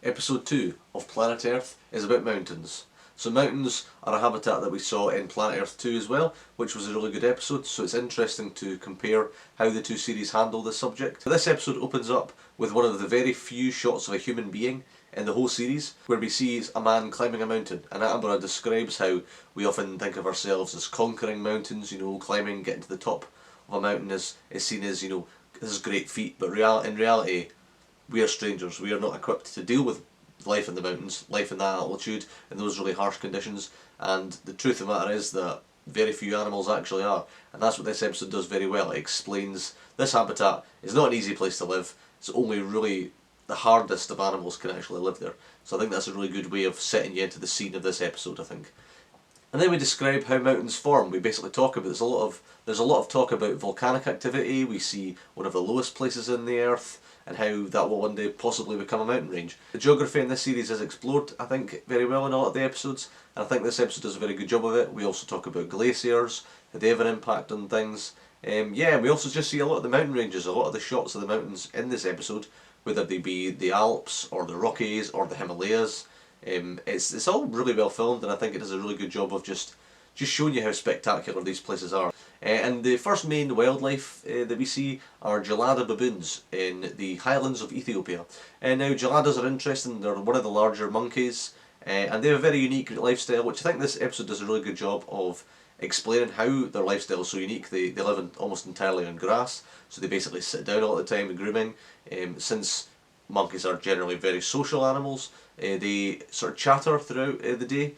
Episode 2 of Planet Earth is about mountains. So mountains are a habitat that we saw in Planet Earth 2 as well, which was a really good episode, so it's interesting to compare how the two series handle this subject. This episode opens up with one of the very few shots of a human being in the whole series, where we see a man climbing a mountain, and Attenborough describes how we often think of ourselves as conquering mountains, climbing, getting to the top of a mountain is seen as, this is great feat, but in reality, we are strangers. We are not equipped to deal with life in the mountains, life in that altitude, in those really harsh conditions, and the truth of the matter is that very few animals actually are, and that's what this episode does very well. It explains this habitat is not an easy place to live. It's only really the hardest of animals can actually live there. So I think that's a really good way of setting you into the scene of this episode, I think. And then we describe how mountains form. We basically talk about, there's a lot of talk about volcanic activity. We see one of the lowest places in the earth, and how that will one day possibly become a mountain range. The geography in this series is explored, I think, very well in a lot of the episodes, and I think this episode does a very good job of it. We also talk about glaciers, how they have an impact on things. We also just see a lot of the mountain ranges, a lot of the shots of the mountains in this episode, whether they be the Alps, or the Rockies, or the Himalayas. It's all really well filmed, and I think it does a really good job of just showing you how spectacular these places are. And the first main wildlife that we see are gelada baboons in the highlands of Ethiopia. And now geladas are interesting. They're one of the larger monkeys, and they have a very unique lifestyle, which I think this episode does a really good job of explaining how their lifestyle is so unique. They live almost entirely on grass, so they basically sit down all the time and grooming. Since monkeys are generally very social animals, they sort of chatter throughout the day.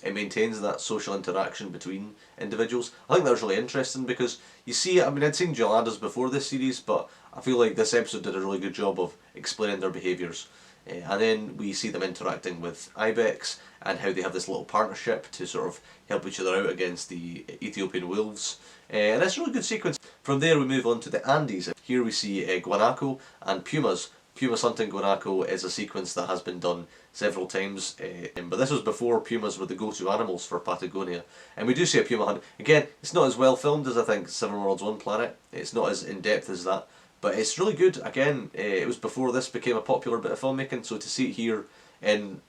It maintains that social interaction between individuals. I think that was really interesting because you see, I'd seen geladas before this series, but I feel like this episode did a really good job of explaining their behaviours. And then we see them interacting with ibex and how they have this little partnership to sort of help each other out against the Ethiopian wolves. And that's a really good sequence. From there we move on to the Andes. Here we see guanaco and pumas. Pumas hunting guanaco is a sequence that has been done several times, but this was before pumas were the go-to animals for Patagonia. And we do see a puma hunt. Again, it's not as well filmed as I think Seven Worlds, One Planet. It's not as in-depth as that, but it's really good. Again, it was before this became a popular bit of filmmaking, so to see it here in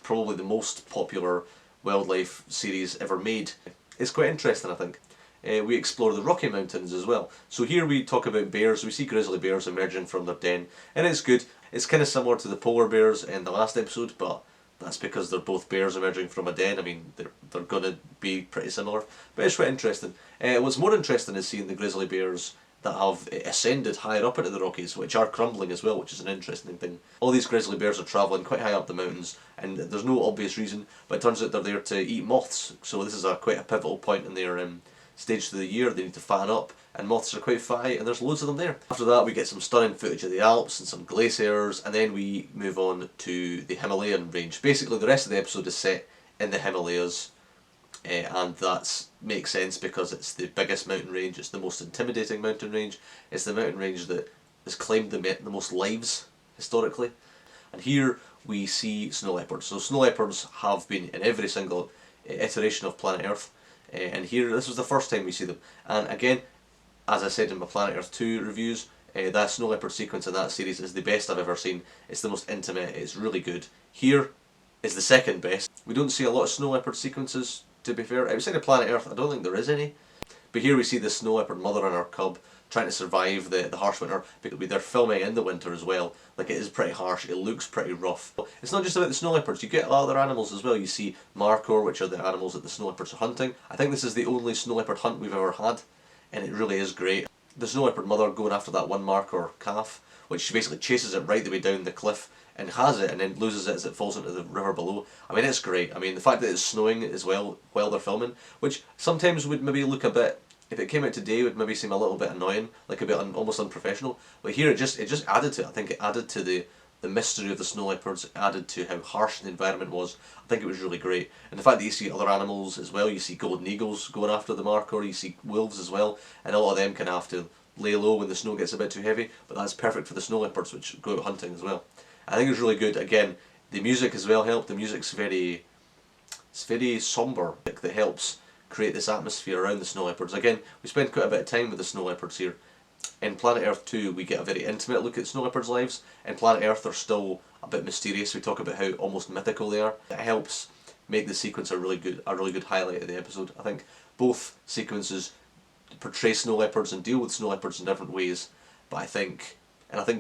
probably the most popular wildlife series ever made is quite interesting, I think. We explore the Rocky Mountains as well. So here we talk about bears. We see grizzly bears emerging from their den, and it's good. It's kind of similar to the polar bears in the last episode, but that's because they're both bears emerging from a den. They're going to be pretty similar, but it's quite interesting. What's more interesting is seeing the grizzly bears that have ascended higher up into the Rockies, which are crumbling as well, which is an interesting thing. All these grizzly bears are travelling quite high up the mountains, and there's no obvious reason, but it turns out they're there to eat moths, so this is quite a pivotal point in their stage of the year. They need to fatten up, and moths are quite fatty, and there's loads of them there. After that we get some stunning footage of the Alps and some glaciers, and then we move on to the Himalayan range. Basically the rest of the episode is set in the Himalayas, and that makes sense because it's the biggest mountain range, it's the most intimidating mountain range, it's the mountain range that has claimed the most lives historically. And here we see snow leopards. So snow leopards have been in every single iteration of Planet Earth, and here this was the first time we see them. And again, as I said in my Planet Earth 2 reviews, that snow leopard sequence in that series is the best I've ever seen. It's the most intimate, it's really good. Here is the second best. We don't see a lot of snow leopard sequences, to be fair. Outside of Planet Earth I don't think there is any. But here we see the snow leopard mother and her cub trying to survive the harsh winter, because they're filming in the winter as well. Like, it is pretty harsh, it looks pretty rough. It's not just about the snow leopards, you get a lot of other animals as well. You see markhor, which are the animals that the snow leopards are hunting. I think this is the only snow leopard hunt we've ever had, and it really is great. The snow leopard mother going after that one markhor calf, which she basically chases it right the way down the cliff and has it, and then loses it as it falls into the river below. It's great. The fact that it's snowing as well while they're filming, which sometimes would maybe look a bit, if it came out today, would maybe seem a little bit annoying, like a bit almost unprofessional. But here it just added to it. I think it added to the mystery of the snow leopards, it added to how harsh the environment was. I think it was really great. And the fact that you see other animals as well, you see golden eagles going after the markhor, you see wolves as well, and a lot of them can have to lay low when the snow gets a bit too heavy, but that's perfect for the snow leopards, which go out hunting as well. I think it was really good. Again, the music as well helped. The music's very sombre, that helps create this atmosphere around the snow leopards. Again, we spend quite a bit of time with the snow leopards here. In Planet Earth 2 we get a very intimate look at snow leopards' lives. In Planet Earth they're still a bit mysterious. We talk about how almost mythical they are. It helps make the sequence a really good highlight of the episode. I think both sequences portray snow leopards and deal with snow leopards in different ways, but I think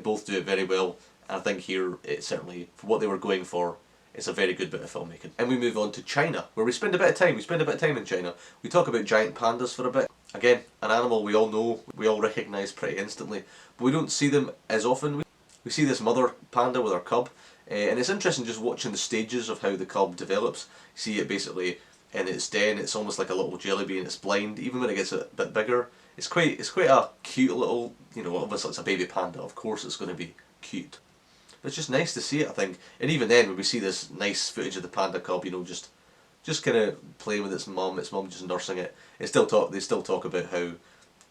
both do it very well. And I think here it certainly, for what they were going for, it's a very good bit of filmmaking. And we move on to China, where we spend a bit of time. We spend a bit of time in China. We talk about giant pandas for a bit. Again, an animal we all know, we all recognise pretty instantly, but we don't see them as often. We see this mother panda with her cub, and it's interesting just watching the stages of how the cub develops. You see it basically in its den. It's almost like a little jelly bean. It's blind. Even when it gets a bit bigger, it's quite a cute little, obviously it's a baby panda. Of course, it's going to be cute. It's just nice to see it, I think. And even then, when we see this nice footage of the panda cub, just kind of playing with its mum just nursing it. They still talk about how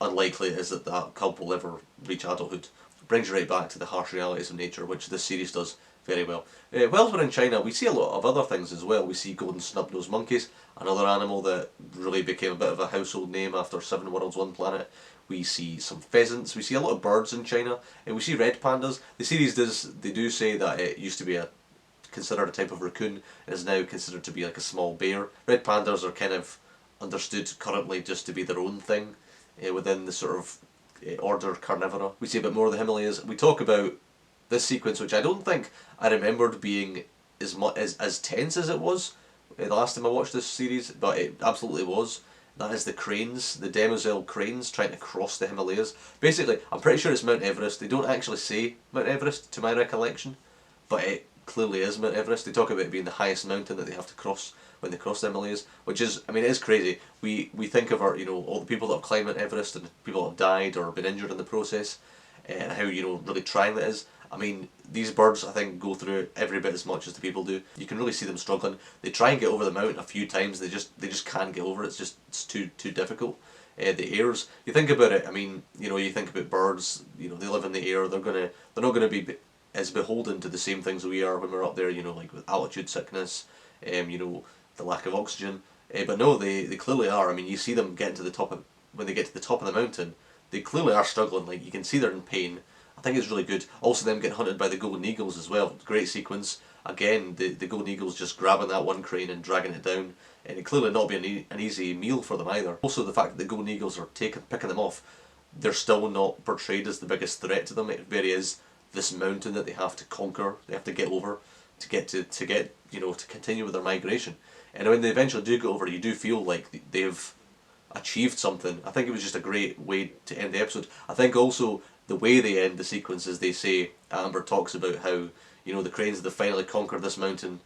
unlikely it is that that cub will ever reach adulthood. It brings you right back to the harsh realities of nature, which this series does very well. Whilst we're in China, we see a lot of other things as well. We see golden snub-nosed monkeys, another animal that really became a bit of a household name after 7 Worlds, 1 Planet. We see some pheasants, we see a lot of birds in China, and we see red pandas. The series do say that it used to be considered a type of raccoon and is now considered to be like a small bear. Red pandas are kind of understood currently just to be their own thing within the sort of order Carnivora. We see a bit more of the Himalayas. We talk about this sequence, which I don't think I remembered being as tense as it was the last time I watched this series, but it absolutely was. That is the cranes, the demoiselle cranes trying to cross the Himalayas. Basically, I'm pretty sure it's Mount Everest. They don't actually say Mount Everest, to my recollection, but it clearly is Mount Everest. They talk about it being the highest mountain that they have to cross when they cross the Himalayas, which is, I mean, it is crazy. We think of all the people that have climbed Mount Everest and people that have died or been injured in the process, and how, really trying that is. I mean, these birds, I think, go through it every bit as much as the people do. You can really see them struggling. They try and get over the mountain a few times. They just can't get over it. It's too difficult. The airs. You think about it. I mean, you think about birds. They live in the air. They're not gonna be as beholden to the same things we are when we're up there. Like with altitude sickness. The lack of oxygen. But no, they clearly are. I mean, you see them getting to the top when they get to the top of the mountain. They clearly are struggling. Like, you can see they're in pain. I think it's really good. Also, them getting hunted by the golden eagles as well. Great sequence. Again, the golden eagles just grabbing that one crane and dragging it down, and it clearly not being an easy meal for them either. Also, the fact that the golden eagles are picking them off, they're still not portrayed as the biggest threat to them. It really is this mountain that they have to conquer. They have to get over to continue with their migration. And when they eventually do get over, you do feel like they've achieved something. I think it was just a great way to end the episode. I think also the way they end the sequence is they say, Amber talks about how, the cranes have finally conquered this mountain,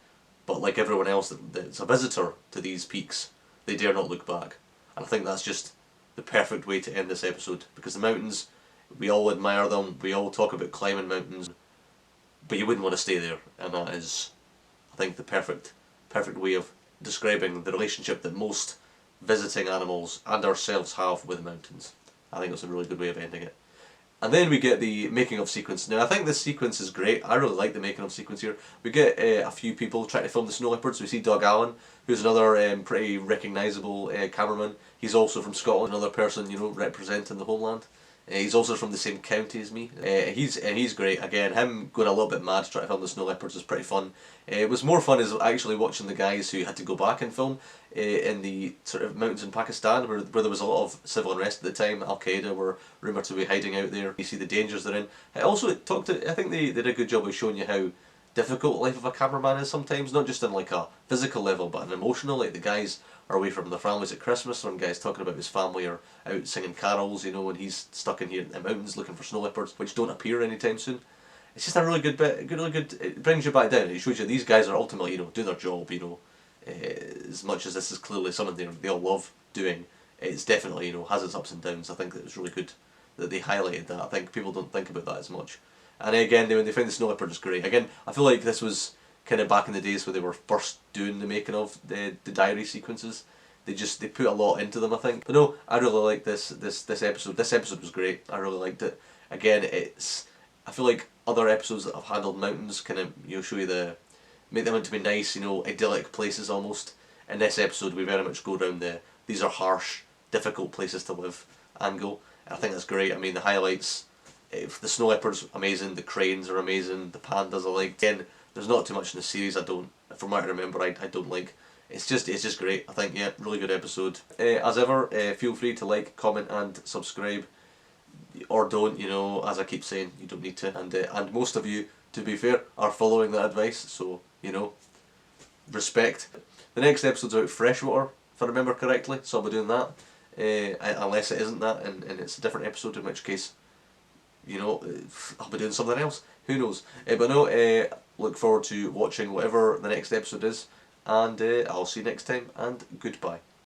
but like everyone else that's a visitor to these peaks, they dare not look back. And I think that's just the perfect way to end this episode, because the mountains, we all admire them, we all talk about climbing mountains, but you wouldn't want to stay there, and that is, I think, the perfect way of describing the relationship that most visiting animals and ourselves have with mountains. I think it's a really good way of ending it. And then we get the making of sequence. Now, I think this sequence is great. I really like the making of sequence here. We get a few people trying to film the snow leopards. We see Doug Allen, who's another pretty recognisable cameraman. He's also from Scotland, another person, representing the homeland. He's also from the same county as me. He's great. Again, him going a little bit mad to try to film the snow leopards is pretty fun. It was more fun is actually watching the guys who had to go back and film in the sort of mountains in Pakistan where there was a lot of civil unrest at the time. Al Qaeda were rumoured to be hiding out there. You see the dangers they're in. Also, I think they did a good job of showing you how difficult life of a cameraman is sometimes, not just on like a physical level but an emotional. Like the guys are away from their families at Christmas. One guy's talking about his family are out singing carols, when he's stuck in here in the mountains looking for snow leopards, which don't appear anytime soon. It's just a really good bit, really good. It brings you back down. It shows you these guys are ultimately, doing their job. As much as this is clearly something they all love doing, it's definitely has its ups and downs. I think that it's really good that they highlighted that. I think people don't think about that as much. And again, when they found the snow leopard, it's great. Again, I feel like this was kind of back in the days where they were first doing the making of the diary sequences. They put a lot into them, I think. But no, I really like this episode. This episode was great. I really liked it. Again, I feel like other episodes that have handled mountains kind of show you make them into be nice, idyllic places almost. In this episode, we very much go down these are harsh, difficult places to live angle. And I think that's great. The highlights. The snow leopards amazing, the cranes are amazing, the pandas are like, again, There's not too much in the series I don't, from what I remember, I don't like. It's just great. I think, yeah, really good episode. As ever, feel free to like, comment and subscribe, or don't. You know, as I keep saying, you don't need to. And most of you, to be fair, are following that advice. So you know, respect. The next episode's about freshwater, if I remember correctly. So I'll be doing that. Unless it isn't that, and it's a different episode, in which case, you know, I'll be doing something else. Who knows? But no, look forward to watching whatever the next episode is, and I'll see you next time, and goodbye.